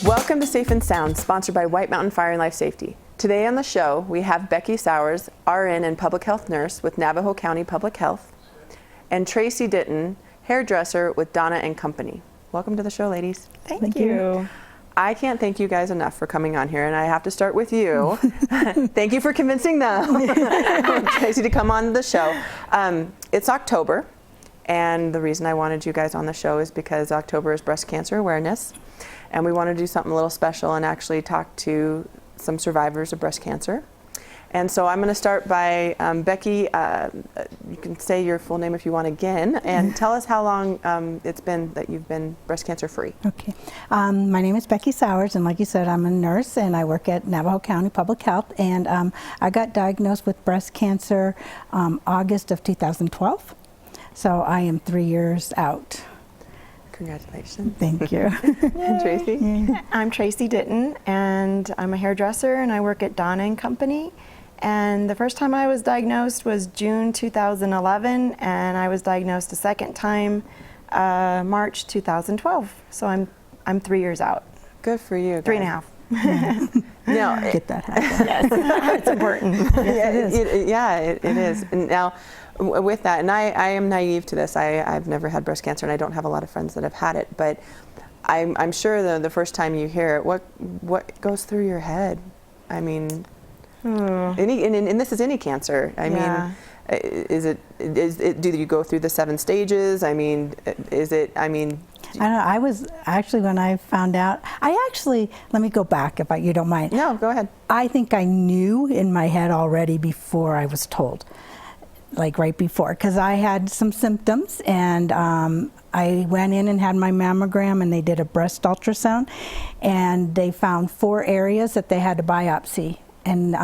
Welcome to Safe and Sound, sponsored by White Mountain Fire and Life Safety. Today on the show, we have Becky Sowers, RN and Public Health Nurse with Navajo County Public Health, and Tracy Ditton, hairdresser with Donna and Company. Welcome to the show, ladies. Thank you. I can't thank you guys enough for coming on here, and I have to start with you. Thank you for convincing them, Tracy, to come on the show. It's October, and the reason I wanted you guys on the show is because October is Breast Cancer Awareness. And we want to do something a little special and actually talk to some survivors of breast cancer. And so I'm going to start by Becky. You can say your full name if you want again, and tell us how long it's been that you've been breast cancer free. Okay. My name is Becky Sowers, and like you said, I'm a nurse, and I work at Navajo County Public Health. And I got diagnosed with breast cancer August of 2012. So I am 3 years out. Congratulations. Thank you. And Tracy? Yeah. I'm Tracy Ditton, and I'm a hairdresser, and I work at Donna and Company. And the first time I was diagnosed was June 2011, and I was diagnosed a second time March 2012. So I'm 3 years out. Good for you. 3.5. Yeah. Now, Get that happen. Yes, it's important. Yes, it is. It is. And now, with that, and I am naive to this. I've never had breast cancer, and I don't have a lot of friends that have had it. But I'm sure the first time you hear it, what goes through your head? I mean, and this is any cancer. I mean, is it? Do you go through the 7 stages? I mean, is it? I mean. I don't know. I was actually, when I found out, let me go back if you don't mind. No, go ahead. I think I knew in my head already before I was told, like right before, because I had some symptoms, and I went in and had my mammogram, and they did a breast ultrasound, and they found 4 areas that they had to biopsy. And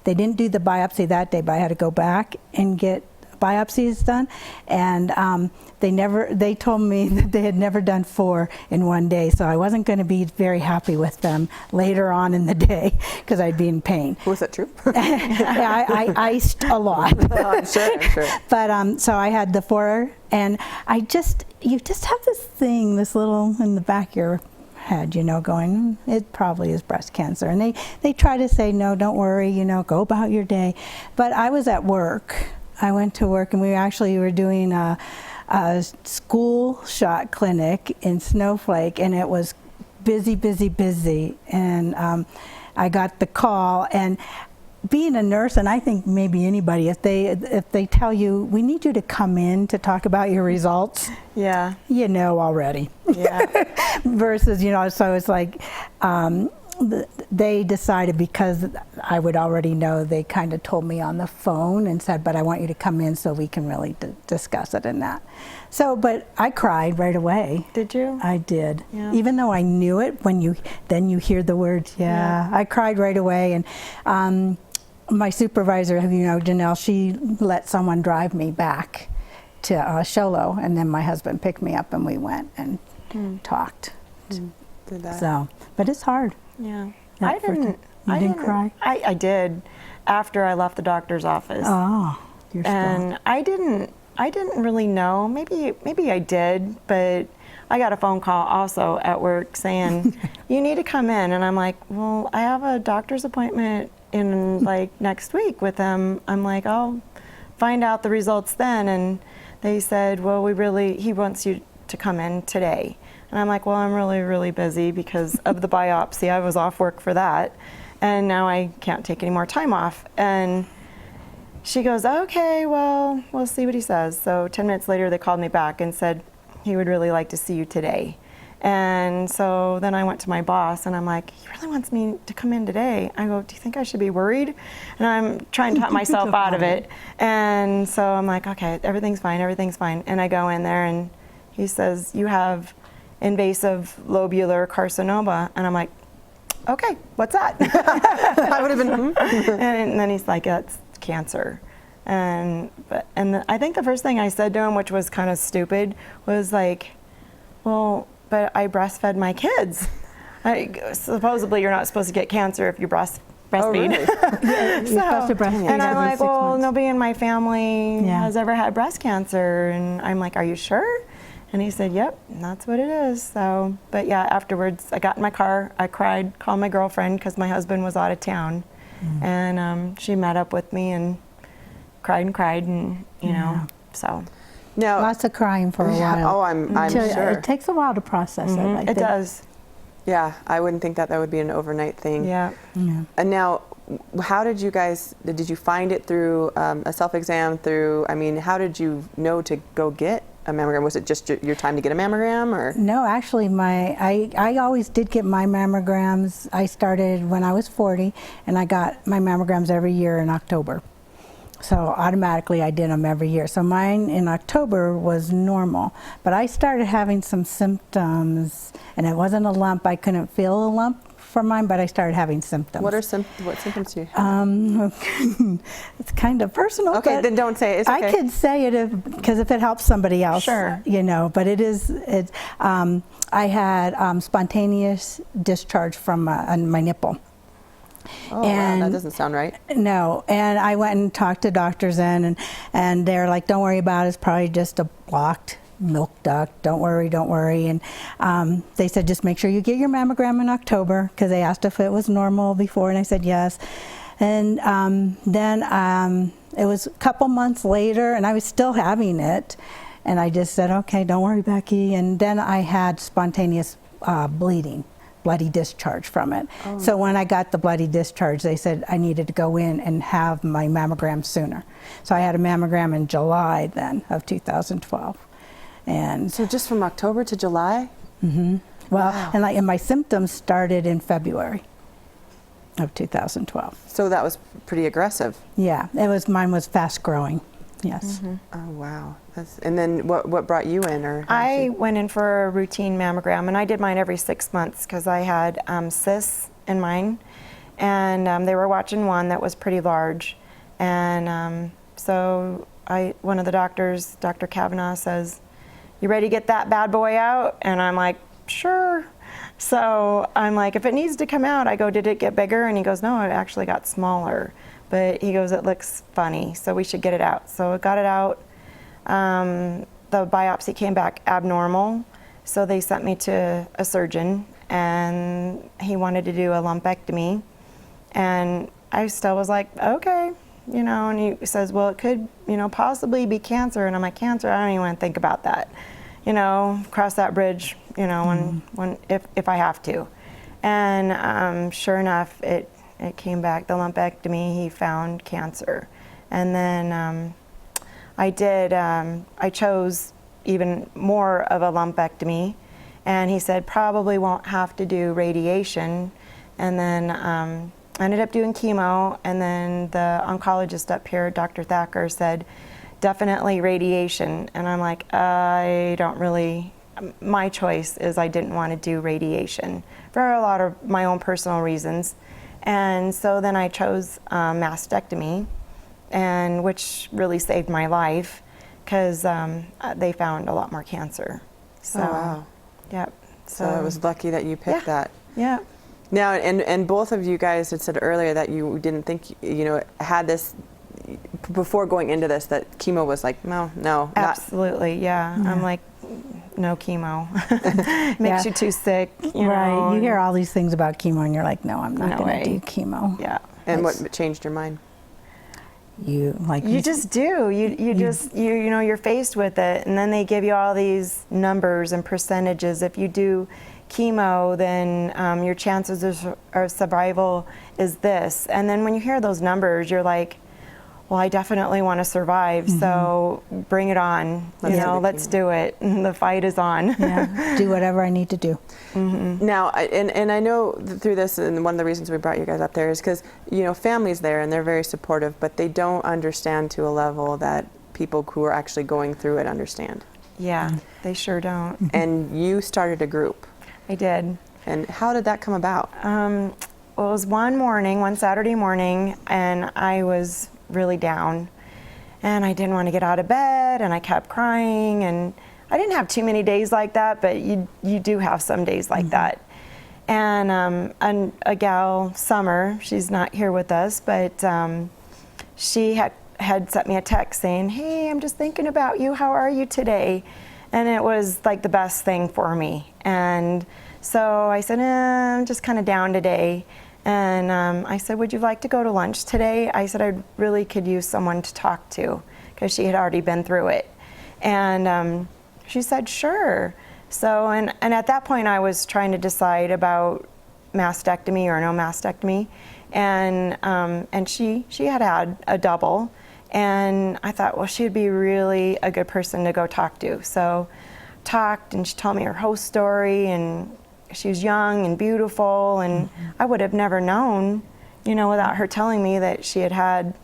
they didn't do the biopsy that day, but I had to go back and get biopsies done, and they told me that they had never done 4 in one day, so I wasn't going to be very happy with them later on in the day because I'd be in pain. Was that true? I iced a lot. Oh, I'm sure. But so I had the 4, and you just have this thing, this little in the back of your head, going, it probably is breast cancer. And they try to say, no, don't worry, go about your day. But I was at work. I went to work, and we were doing a school shot clinic in Snowflake, and it was busy. And I got the call, and being a nurse, and I think maybe anybody, if they tell you, we need you to come in to talk about your results, Yeah. you know already. Yeah. Versus, so it's like, they decided, because I would already know, they kind of told me on the phone and said, but I want you to come in so we can really discuss it and that. So, but I cried right away. Did you? I did. Yeah. Even though I knew it, when you hear the words, I cried right away. And my supervisor, Janelle, she let someone drive me back to Sholo, and then my husband picked me up, and we went and talked. Did that. So, but it's hard. Yeah. I didn't cry? I did after I left the doctor's office. Oh, you're strong. And I didn't really know. Maybe I did, but I got a phone call also at work saying, you need to come in. And I'm like, well, I have a doctor's appointment in like next week with him. I'm like, I'll find out the results then. And they said, well, he wants you to come in today. And I'm like, well, I'm really, really busy because of the biopsy. I was off work for that. And now I can't take any more time off. And she goes, okay, well, we'll see what he says. So 10 minutes later, they called me back and said, he would really like to see you today. And so then I went to my boss, and I'm like, he really wants me to come in today. I go, do you think I should be worried? And I'm trying to talk myself out of it. And so I'm like, okay, everything's fine. And I go in there, and he says, you have invasive lobular carcinoma. And I'm like, okay, what's that? I would have been. And then he's like, that's cancer. And I think the first thing I said to him, which was kind of stupid, was like, well, but I breastfed my kids. Supposedly you're not supposed to get cancer if you breastfeed. Oh, really? You're supposed to breastfeed And I'm every like, 6 well, months. nobody in my family Yeah. has ever had breast cancer. And I'm like, are you sure? And he said, yep, that's what it is. So, but yeah, afterwards I got in my car, I cried, called my girlfriend because my husband was out of town. And she met up with me and cried and, you know, so. Now, Lots of crying for a while. oh, I'm Till- sure. It takes a while to process it. I It think. does, Yeah, I wouldn't think that would be an overnight thing. yeah. Yeah. And now, how did you guys, did you find it through a self-exam I mean, how did you know to go get a mammogram? Was it just your time to get a mammogram, or? No, actually, I always did get my mammograms. I started when I was 40, and I got my mammograms every year in October. So automatically I did them every year. So mine in October was normal. But I started having some symptoms, and it wasn't a lump. I couldn't feel a lump for mine, but I started having symptoms. What symptoms do you have? It's kind of personal. Okay, but then don't say it. It's okay. I could say it because if it helps somebody else, Sure. you know. But I had spontaneous discharge from on my nipple. Oh, wow, that and- doesn't sound right. No, and I went and talked to doctors then, and they're like, "Don't worry about it. It's probably just a blocked milk duct. Don't worry." And they said, "Just make sure you get your mammogram in October," because they asked if it was normal before, and I said yes. And then it was a couple months later, and I was still having it, and I just said, "Okay, don't worry, Becky." And then I had spontaneous bleeding. Bloody discharge from it. Oh. So when I got the bloody discharge, they said I needed to go in and have my mammogram sooner. So I had a mammogram in July then of 2012. And So just from October to July? well, Wow. and my symptoms started in February of 2012. So that was pretty aggressive. Yeah, mine was fast growing. Yes. Oh, wow. And then what brought you in? Or how did I you- went in for a routine mammogram, and I did mine every 6 months because I had cysts in mine, and they were watching one that was pretty large, and so one of the doctors, Dr. Kavanaugh, says, "You ready to get that bad boy out?" And I'm like, "Sure." So I'm like, "If it needs to come out," I go, "Did it get bigger?" And he goes, "No, it actually got smaller." But he goes, "It looks funny, so we should get it out." So I got it out. The biopsy came back abnormal, so they sent me to a surgeon, and he wanted to do a lumpectomy. And I still was like, okay, you know, and he says, well, it could, you know, possibly be cancer. And I'm like, cancer? I don't even want to think about that. You know, cross that bridge, you know, if I have to. And sure enough, it came back, the lumpectomy, he found cancer. And then I chose even more of a lumpectomy, and he said probably won't have to do radiation. And then I ended up doing chemo, and then the oncologist up here, Dr. Thacker, said definitely radiation. And I'm like, I don't really, my choice is I didn't want to do radiation for a lot of my own personal reasons. And so then I chose mastectomy, and which really saved my life because they found a lot more cancer. So, Oh, wow. Yep. So it was lucky that you picked that. Yeah. Now, and both of you guys had said earlier that you didn't think, you know, had this, before going into this, that chemo was like, no, not. Absolutely, yeah. I'm like, no chemo. Makes Yeah. you too sick. You Right. know, You hear all these things about chemo, and you're like, no, I'm not No going way. to do chemo. Yeah. And That's- what changed your mind? You like You just do. You just you know you're faced with it, and then they give you all these numbers and percentages. If you do chemo, then your chances of survival is this. And then when you hear those numbers, you're like, well, I definitely want to survive. So bring it on. Let's You do know, the let's chemo. do it. The fight is on. yeah, do whatever I need to do. Now, and I know through this, and one of the reasons we brought you guys up there is because, you know, family's there and they're very supportive, but they don't understand to a level that people who are actually going through it understand. Yeah, they sure don't. And you started a group. I did. And how did that come about? Well, it was one Saturday morning, and I was really down. And I didn't want to get out of bed, and I kept crying. And I didn't have too many days like that, but you do have some days like that. And a gal, Summer, she's not here with us, but she had sent me a text saying, "Hey, I'm just thinking about you. How are you today?" And it was like the best thing for me. And so I said, I'm just kind of down today. And I said, would you like to go to lunch today? I said, I really could use someone to talk to, because she had already been through it. And she said, sure. So, and at that point I was trying to decide about mastectomy or no mastectomy. And she had a double. And I thought, well, she'd be really a good person to go talk to. So talked, and she told me her whole story, and she was young and beautiful, and I would have never known, without her telling me that she had,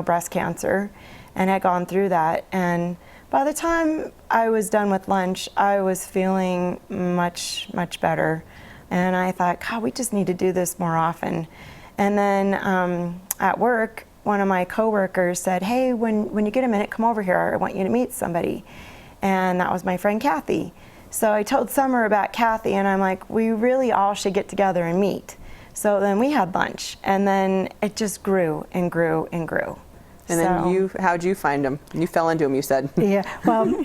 breast cancer and had gone through that. And by the time I was done with lunch, I was feeling much, much better. And I thought, God, we just need to do this more often. And then at work, one of my coworkers said, hey, when you get a minute, come over here. I want you to meet somebody. And that was my friend Kathy. So I told Summer about Kathy, and I'm like, we really all should get together and meet. So then we had lunch, and then it just grew and grew and grew. And then how'd you find him? You fell into him, you said. Yeah, well,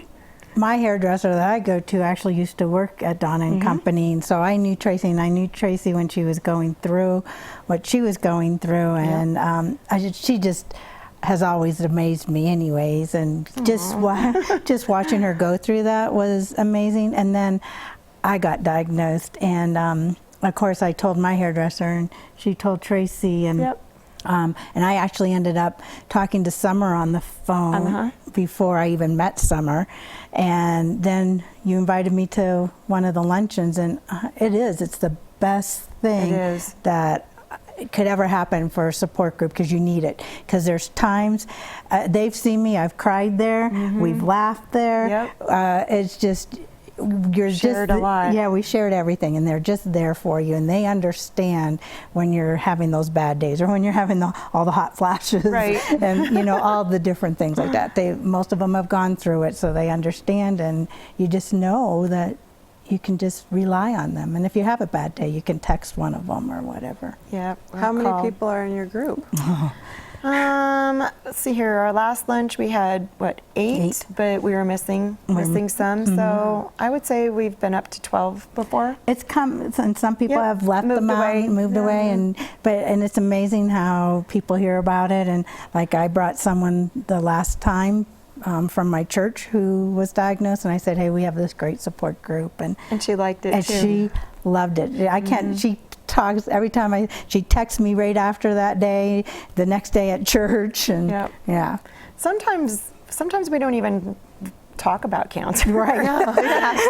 my hairdresser that I go to actually used to work at Donna and Company, and so I knew Tracy, and I knew Tracy when she was going through what she was going through, and she just has always amazed me anyways, and just watching her go through that was amazing. And then I got diagnosed, and of course I told my hairdresser, and she told Tracy, and and I actually ended up talking to Summer on the phone before I even met Summer. And then you invited me to one of the luncheons, and it's the best thing that could ever happen for a support group, because you need it. Because there's times they've seen me, I've cried there, we've laughed there. It's just, you're shared a lot. Yeah, we shared everything, and they're just there for you, and they understand when you're having those bad days, or when you're having all the hot flashes, right? And all the different things like that. Most of them have gone through it, so they understand, and you just know that you can just rely on them. And if you have a bad day, you can text one of them or whatever. Yep. How many people are in your group? Let's see here. Our last lunch we had, eight, but we were missing some. So I would say we've been up to 12 before. It's come, and some people have left moved them out, away. moved away, and it's amazing how people hear about it. And like, I brought someone the last time from my church who was diagnosed, and I said, hey, we have this great support group, and she liked it too. And she loved it. I can't. She talks every time she texts me right after that day, the next day at church, and yeah. Sometimes we don't even talk about cancer. Right.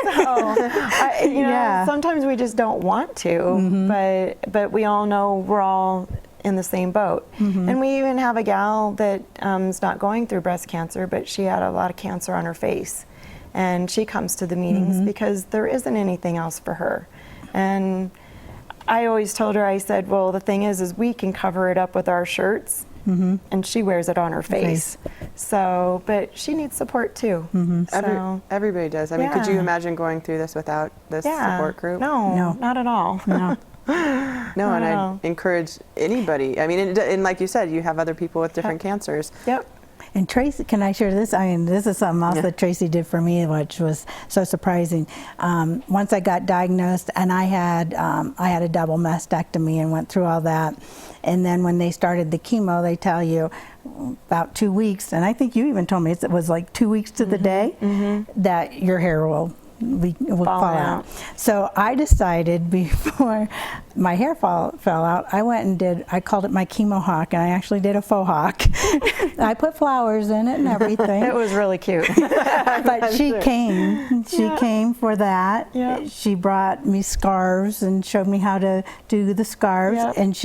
So sometimes we just don't want to, but we all know we're all in the same boat. And we even have a gal that is not going through breast cancer, but she had a lot of cancer on her face, and she comes to the meetings because there isn't anything else for her. And I always told her, I said, well, the thing is we can cover it up with our shirts, and she wears it on her face. So, but she needs support too. So, everybody does. I mean, could you imagine going through this without this support group? No, not at all. No. No, and I encourage anybody. I mean, and like you said, you have other people with different cancers. And Tracy, can I share this? I mean, this is something else that Tracy did for me, which was so surprising. Once I got diagnosed, and I had a double mastectomy and went through all that. And then when they started the chemo, they tell you about 2 weeks, and I think you even told me it was like 2 weeks to the day that your hair will would fall Falling out. out. So I decided before my hair fell out, I called it my chemo hawk, and I actually did a faux hawk. I put flowers in it and everything. It was really cute. But she came. She came for that. Yeah. She brought me scarves and showed me how to do the scarves. Yep. And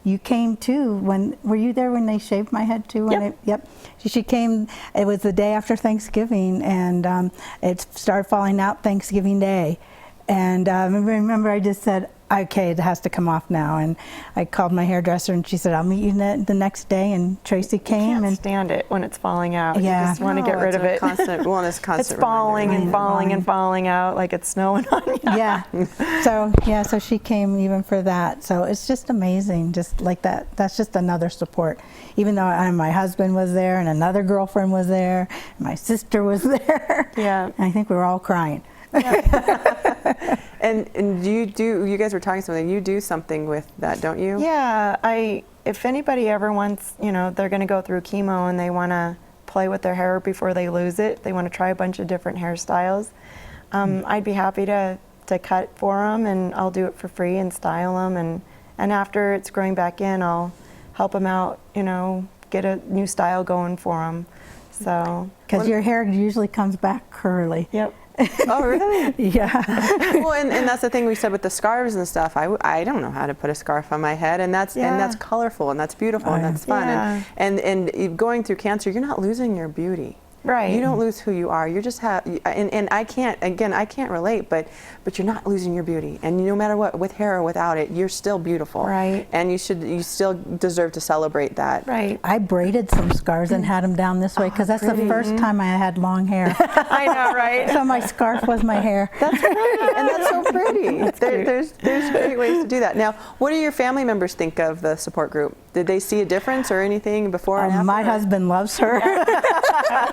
you came too. Were you there when they shaved my head too? Yep. Yep. She came. It was the day after Thanksgiving, and it started falling out Thanksgiving Day. And remember, I just said, okay, it has to come off now. And I called my hairdresser, and she said, I'll meet you the next day. And Tracy came, Can't and stand it when it's falling out. Yeah. You just want to No, get rid it's of a it. Constant, well, and it's constant. It's falling reminder. and falling and falling out like it's snowing on you. yeah. So she came even for that. So it's just amazing, just like that. That's just another support. Even though my husband was there, and another girlfriend was there, and my sister was there. Yeah. And I think we were all crying. And you guys were talking something, you do something with that, don't you? Yeah, if anybody ever wants, they're going to go through chemo and they want to play with their hair before they lose it, they want to try a bunch of different hairstyles, I'd be happy to cut for them, and I'll do it for free and style them, and after it's growing back in, I'll help them out, get a new style going for them. So, Because your hair usually comes back curly. yep. Oh, really? Yeah. Well, and that's the thing we said with the scarves and stuff. I don't know how to put a scarf on my head, and that's Yeah. colorful, and that's beautiful, and that's fun. Yeah. And going through cancer, you're not losing your beauty. Right. You don't lose who you are. You just have, and I can't relate, but you're not losing your beauty. And no matter what, with hair or without it, you're still beautiful. Right. And you still deserve to celebrate that. Right. I braided some scarves and had them down this way because that's the first time I had long hair. I know, right? So my scarf was my hair. That's pretty, and that's so pretty. There's great ways to do that. Now, what do your family members think of the support group? Did they see a difference or anything before and after? My husband loves her.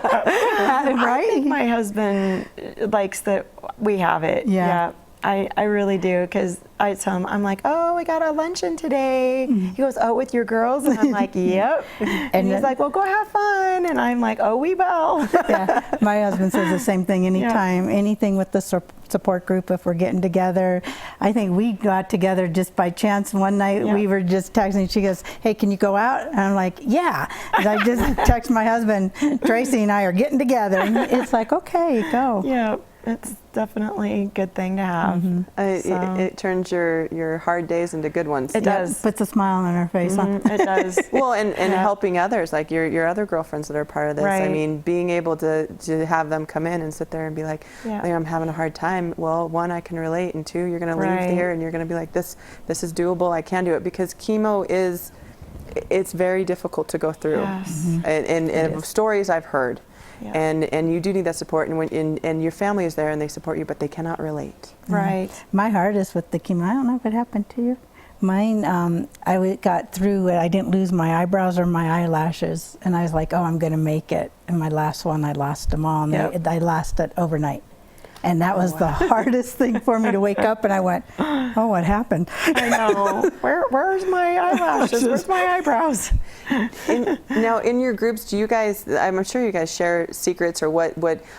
I think my husband likes that we have it. Yeah. I really do, because I tell him, I'm like, oh, we got a luncheon today. He goes, oh, with your girls? And I'm like, yep. And he's like, well, go have fun. And I'm like, oh, we will. Yeah, my husband says the same thing. Anytime, anything with the support group, if we're getting together. I think we got together just by chance. One night we were just texting. She goes, hey, can you go out? And I'm like, yeah. And I just text my husband, Tracy and I are getting together. And it's like, okay, go. Yeah, it's definitely a good thing to have. It turns your hard days into good ones. It does. Puts a smile on her face. Huh? It does. Well, and helping others, like your other girlfriends that are part of this. I Right. mean, being able to have them come in and sit there and be like, Yeah. I'm having a hard time. Well, one, I can relate, and two, you're going to leave Right. here and you're going to be like, this is doable. I can do it, because chemo it's very difficult to go through. Yes. And stories I've heard. Yeah. And you do need that support, and your family is there and they support you, but they cannot relate. Right. My hardest with the chemo, I don't know if it happened to you. Mine, got through it. I didn't lose my eyebrows or my eyelashes. And I was like, oh, I'm going to make it. And my last one, I lost them all. And Yep. I lasted overnight. And that was the hardest thing for me to wake up. And I went, oh, what happened? I know. Where's my eyelashes? Where's my eyebrows? Now, in your groups, do you guys, I'm sure you guys share secrets or what,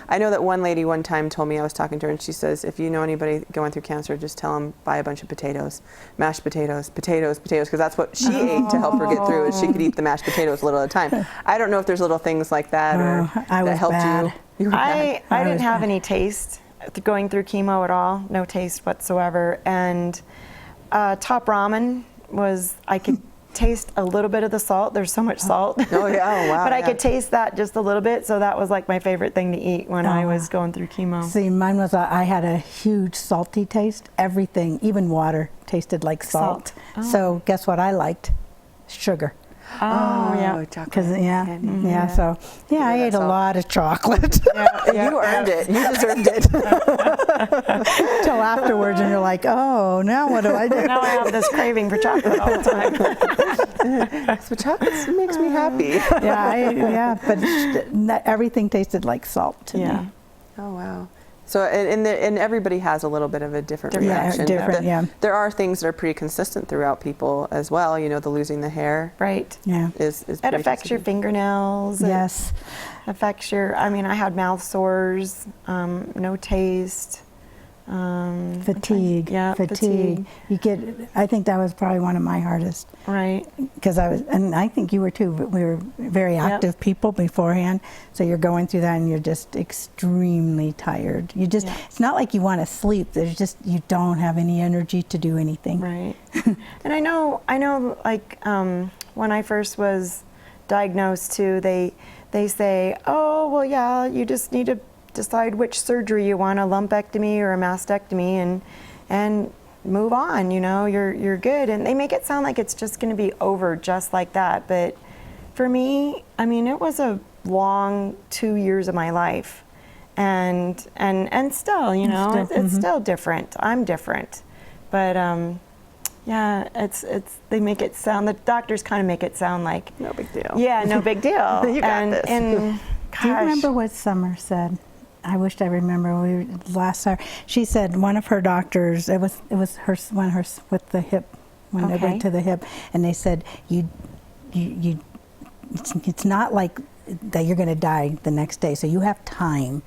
I know that one lady one time told me, I was talking to her, and she says, if you know anybody going through cancer, just tell them buy a bunch of potatoes, mashed potatoes, because that's what she ate to help her get through, is she could eat the mashed potatoes a little at a time. I don't know if there's little things like that or I that was helped bad. you. You were bad. I didn't have any taste going through chemo at all. No taste whatsoever. And top ramen was, I could taste a little bit of the salt. There's so much salt. Oh, yeah. Oh, wow. But I yeah. could taste that just a little bit. So that was like my favorite thing to eat when I was going through chemo. See, mine was, I had a huge salty taste. Everything, even water, tasted like salt. So guess what I liked? Sugar. Oh, yeah. chocolate. Cause candy. so I ate a salt. lot of chocolate You earned it. You deserved it. until afterwards, and you're like, oh, now what do I do? Now I have this craving for chocolate all the time. So chocolate makes me happy. But everything tasted like salt to Yeah. me. Oh, wow. So, and everybody has a little bit of a different Different. reaction. There are things that are pretty consistent throughout people as well. You know, the losing the hair Right. Yeah. is It pretty affects your consistent. fingernails. Yes. affects your, I mean, I had mouth sores, no taste. Fatigue. Yeah, fatigue. You get. I think that was probably one of my hardest. Right. Because and I think you were too. But we were very active people beforehand, so you're going through that, and you're just extremely tired. You just. Yeah. It's not like you want to sleep. There's just you don't have any energy to do anything. Right. And I know. Like when I first was diagnosed too, they say, oh well, yeah, you just need to decide which surgery you want, a lumpectomy or a mastectomy, and move on, you know, you're good. And they make it sound like it's just going to be over just like that. But for me, I mean, it was a long 2 years of my life. And still, you know, it's still different. I'm different. But yeah, it's they make it sound, the doctors kind of make it sound like No big deal. Yeah, no big deal. You got this. And gosh, Do you remember what Summer said? I wished I remember. Last summer, she said one of her doctors. It was her one of her with the hip when they Okay. went to the hip, and they said you it's not like that you're going to die the next day, so you have time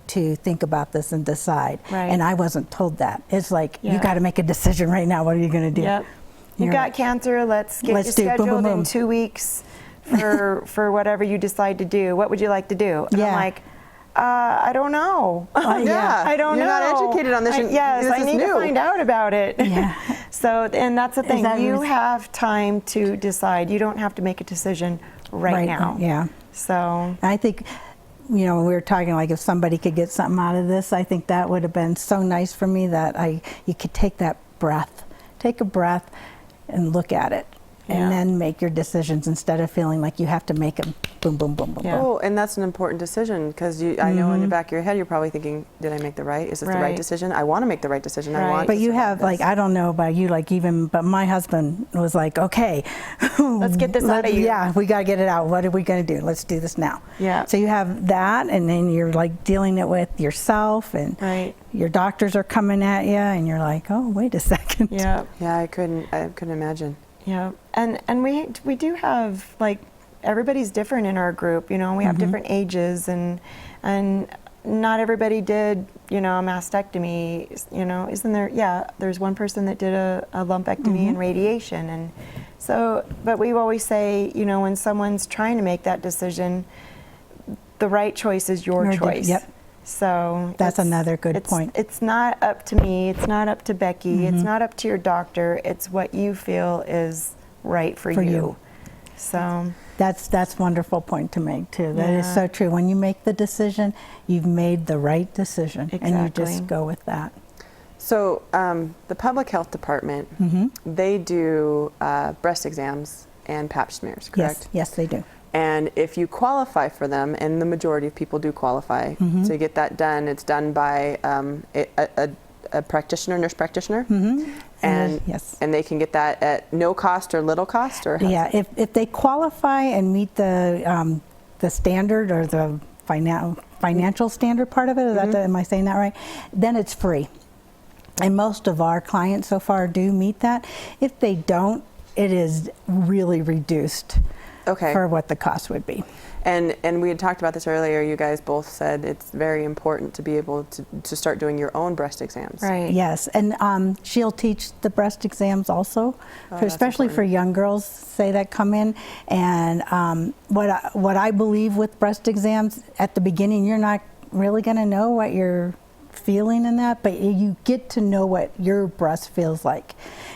to think about this and decide. Right. And I wasn't told that. It's like you Yeah. got to make a decision right now. What are you going to do? Yep. You You're got right. cancer. Let's get Let's you do it. Boom, scheduled boom, in boom. 2 weeks for whatever you decide to do. What would you like to do? And I'm Yeah. like, I don't know. Yeah. I don't You're know. not educated on this. Yes, This I is need new. to find out about it. Yeah. So, and that's the thing. that You res- have time to decide. You don't have to make a decision right now. Yeah. So, I think, you know, when we were talking, like if somebody could get something out of this, I think that would have been so nice for me that you could take that breath, take a breath and look at it. Yeah. And then make your decisions instead of feeling like you have to make them boom, boom, boom, boom, Yeah. boom. Oh, and that's an important decision because I know in the back of your head you're probably thinking, did I make the right? Is this the right Right. decision? I want to make the right decision. I Right. want. But to you survive have, this. like, I don't know about you, like but my husband was like, okay. Let's get this out of you. Yeah, we got to get it out. What are we going to do? Let's do this now. Yeah. So you have that, and then you're like dealing it with yourself, and right. your doctors are coming at you, and you're like, oh, wait a second. Yeah. Yeah, I couldn't imagine. Yeah, and we do have, like, everybody's different in our group, you know. We have different ages, and not everybody did, you know, a mastectomy, you know. Isn't there? Yeah, there's one person that did a lumpectomy and radiation, and so. But we always say, you know, when someone's trying to make that decision, the right choice is your choice. Yep. So That's it's- another good it's- point. It's not up to me. It's not up to Becky. It's not up to your doctor. It's what you feel is right for For you. you. So That's wonderful point to make too. That is Yeah. so true. When you make the decision, you've made the right decision, and you Exactly. just go with that. So the public health department, they do breast exams and pap smears, correct? Yes, they do. And if you qualify for them, and the majority of people do qualify to get that done, it's done by a practitioner, nurse practitioner, and yes. and they can get that at no cost or little cost, or Yeah, if they qualify and meet the standard or the financial standard part of it, is that am I saying that right? Then it's free. And most of our clients so far do meet that. If they don't, it is really reduced Okay. for what the cost would be. And we had talked about this earlier. You guys both said it's very important to be able to start doing your own breast exams. right. Yes, and she'll teach the breast exams also, that's especially for important. young girls, say that come in. And what I believe with breast exams, at the beginning, you're not really going to know what you're feeling in that, but you get to know what your breast feels like,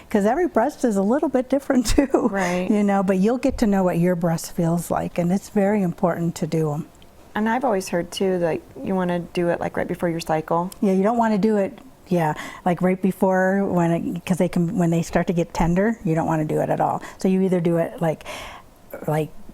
because every breast is a little bit different too. Right. You know, but you'll get to know what your breast feels like, and it's very important to do them. And I've always heard too, like, you want to do it like right before your cycle. Yeah, you don't want to do it. Yeah, like right before because when they start to get tender, you don't want to do it at all. So you either do it like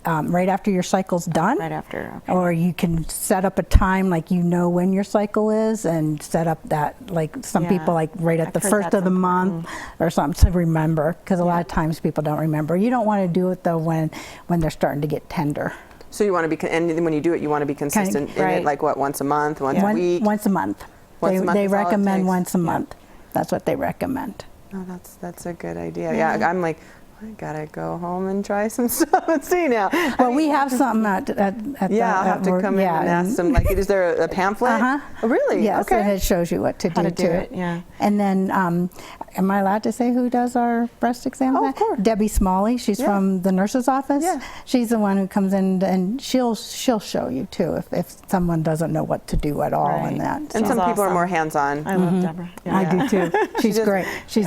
right after your cycle's done, Right after. Okay. or you can set up a time like you know when your cycle is, and set up that, like some Yeah. people like right at I've the heard first that's of the month or something to remember, because a lot of times people don't remember. You don't want to do it though when they're starting to get tender. So you want to be, and when you do it, you want to be consistent in right. it, like what, once a month, once a week? Once a month. Once a month They is all it recommend takes. once a month. That's what they recommend. Oh, that's a good idea. Yeah, I'm like, I gotta go home and try some stuff and see now. Well, we have something at Yeah, I'll have to come in and ask them. Like, is there a pamphlet? Uh-huh. Oh, really? Yes, Okay. and it shows you what to do How to do too. it, yeah. And then, am I allowed to say who does our breast exams? Oh, of course. Debbie Smalley. She's Yeah. from the nurse's office. Yeah. She's the one who comes in, and she'll show you too if someone doesn't know what to do at all in Right. that. And She's some people are awesome. more hands-on. I love Deborah. Yeah. I do too. She's does- great. She's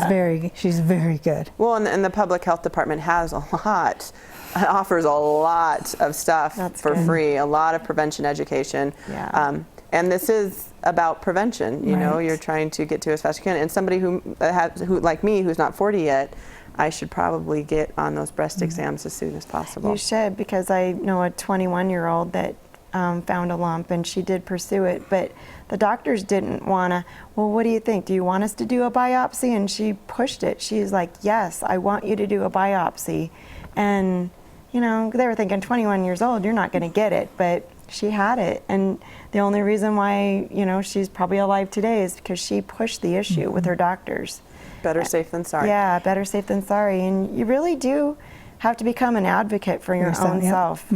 very good. Well, and the public health department has a lot, offers a lot of stuff That's for good. free, a lot of prevention education. Yeah. And this is about prevention. You know, Right. you're trying to get to as fast as you can. And somebody who like me, who's not 40 yet, I should probably get on those breast exams as soon as possible. You should, because I know a 21-year-old that found a lump, and she did pursue it, but the doctors didn't want to. Well, what do you think? Do you want us to do a biopsy? And she pushed it. She's like, yes, I want you to do a biopsy. And you know, they were thinking 21 years old, you're not going to get it, but she had it. And the only reason why, you know, she's probably alive today is because she pushed the issue with her doctors. Better safe than sorry. Yeah, better safe than sorry. And you really do have to become an advocate for your Yourself, own yep. self.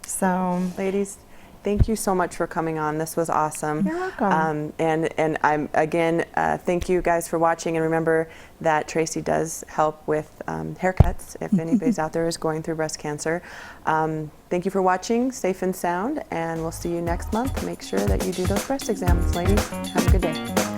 So, Ladies, thank you so much for coming on. This was awesome. You're welcome. And I'm again, thank you guys for watching. And remember that Tracy does help with haircuts if anybody's out there is going through breast cancer. Thank you for watching Safe and Sound, and we'll see you next month. Make sure that you do those breast exams, ladies. Have a good day.